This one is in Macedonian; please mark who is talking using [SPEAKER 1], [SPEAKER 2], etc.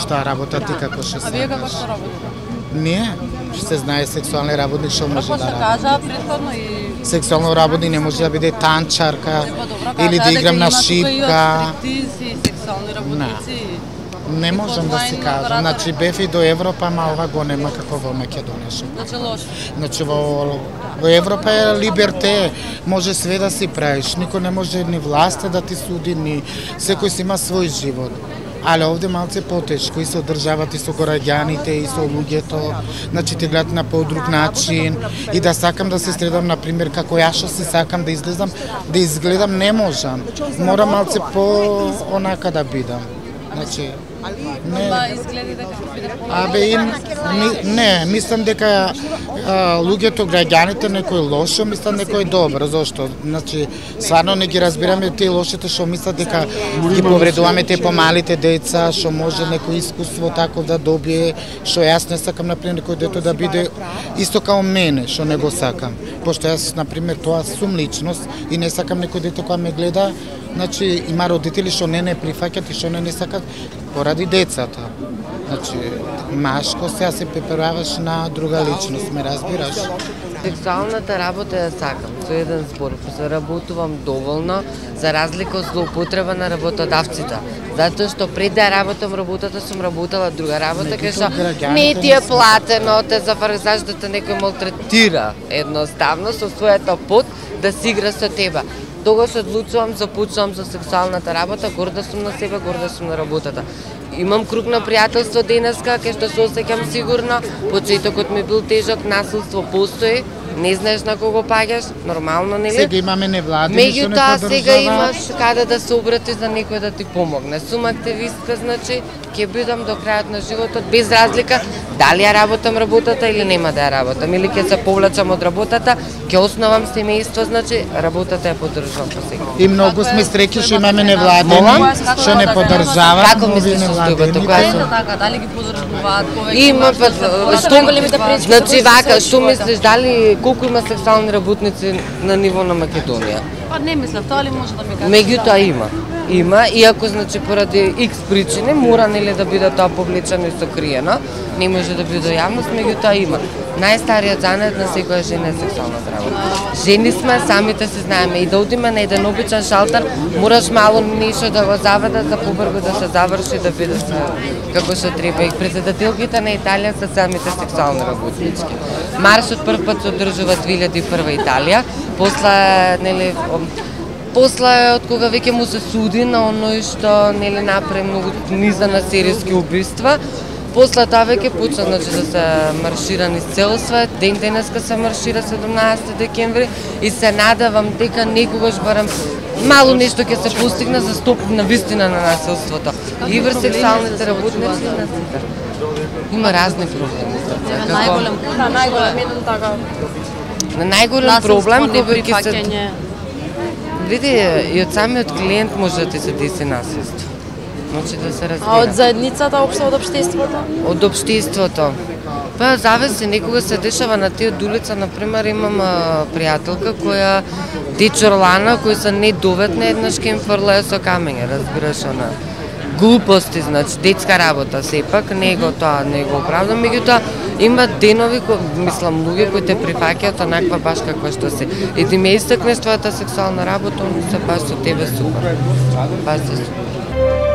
[SPEAKER 1] што работа ти како што
[SPEAKER 2] А вие како што работите?
[SPEAKER 1] Не, се знае сексуални работник што може
[SPEAKER 2] Како
[SPEAKER 1] да
[SPEAKER 2] што
[SPEAKER 1] работи.
[SPEAKER 2] кажа претходно и
[SPEAKER 1] Сексуално работник не може да биде танчарка
[SPEAKER 2] добро,
[SPEAKER 1] или да
[SPEAKER 2] кажа
[SPEAKER 1] играм
[SPEAKER 2] дека
[SPEAKER 1] на
[SPEAKER 2] има тука и
[SPEAKER 1] шипка.
[SPEAKER 2] од стриптиз и сексуални работници.
[SPEAKER 1] Не
[SPEAKER 2] И
[SPEAKER 1] можам да си
[SPEAKER 2] онлайн
[SPEAKER 1] кажам.
[SPEAKER 2] оператори.
[SPEAKER 1] Значи бев и до Европа, ама ова го нема како во Македонија.
[SPEAKER 2] Значи лошо.
[SPEAKER 1] Значи во Европа е либерте, може све да си правиш, никој не може ни власта да ти суди, ни секој си има свој живот. Але овде малце потешко и со државата и со граѓаните и со луѓето, значи те гледат на подруг начин и да сакам да се средам на пример како ја што се сакам да излезам, да изгледам не можам. Мора малце по онака да бидам. Значи не.
[SPEAKER 2] Ба изгледи дека ќе биде
[SPEAKER 1] Не, мислам дека луѓето, граѓаните, некој лошо, мислам некој добро, зошто? Значи, стварно не ги разбираме тие лошите што мислат дека ги повредуваме тие помалите деца, што може некој искуство таков да добие, што јас не сакам, например, некој дете да биде исто као мене, што не го сакам. Пошто јас, например, тоа сум личност и не сакам некој дете која ме гледа, значи, има родители што не прифаќат и што не сакат поради децата. Значи, машко се преправаш на друга личност, ме разбираш?
[SPEAKER 3] Сексуалната работа ја сакам, со еден збор, заработувам доволно, за разлика од злоупотреба на работодавците. Затоа што пред да работам работата, сум работела друга работа, кај што не ти е платено, те заврзаш да те некој малтретира едноставно со својата пот да си игра со тебе. Тогаш одлучувам, започнувам за сексуалната работа, горда сум на себе, горда сум на работата. Имам круг на пријателство денеска, кај што се осеќам сигурно, почетокот ми бил тежок, насилство постои, не знаеш на кого паѓаш, нормално нели?
[SPEAKER 1] Сега имаме невладини што не
[SPEAKER 3] Меѓутоа сега
[SPEAKER 1] поддржаваат.
[SPEAKER 3] имаш каде да се обрати за некој да ти помогне. Сум активистка, значи ќе бидам до крајот на животот без разлика дали ја работам работата или нема да ја работам, или ќе се повлачам од работата, ќе основам семејство, значи работата ја поддржувам по сега.
[SPEAKER 1] И многу сме среќни што имаме невладини што не поддржаваат.
[SPEAKER 3] Како мислиш состојбата која се?
[SPEAKER 2] Така, дали ги поддржуваат повеќе?
[SPEAKER 3] Има значи вака, што мислиш дали колку има сексуални работници на ниво на Македонија?
[SPEAKER 2] Па не мислам, тоа ли може да ми кажеш?
[SPEAKER 3] Меѓутоа има. Има, иако значи поради X причини мора нели да биде тоа повлечено и сокриено, не може да биде јавност, меѓутоа има. Најстариот занет на секоја жена е сексуалната работа. Жени сме, самите се знаеме и да одиме на еден обичен шалтер, мораш мало нешто да го заведат, за побрзо да се заврши, да биде се како што треба. И председателките на Италија се самите сексуални работнички. Маршот прв пат се одржува 2001 Италија, после од кога веќе му се суди на оној што нели направи многу низа на серијски убиства, после тоа веќе почна значи да се маршира низ цел свет. Ден денеска се маршира 17 декември и се надевам дека некогаш барем мало нешто ќе се постигне за стоп на вистина на насилството. И врз сексуалните работници на сите. Има разни проблеми. Најголем проблем додека се види и од самиот клиент може да ти се деси насилство. Значи да се разбира.
[SPEAKER 4] А од заедницата, општо од општеството?
[SPEAKER 3] Од општеството. Па зависи, некога се дешава на тие од улица, например, имам пријателка која дечорлана, кои се недоветни, еднаш ке им фрлаја со камења, разбираш она. Глупости, значи, детска работа, сепак, него тоа, не го оправдам, меѓутоа има денови, мислам, луѓе кои те прифаќаат онаква баш како што си. И ти ме истакнеш твојата сексуална работа, се баш со тебе супер. Баш се супер.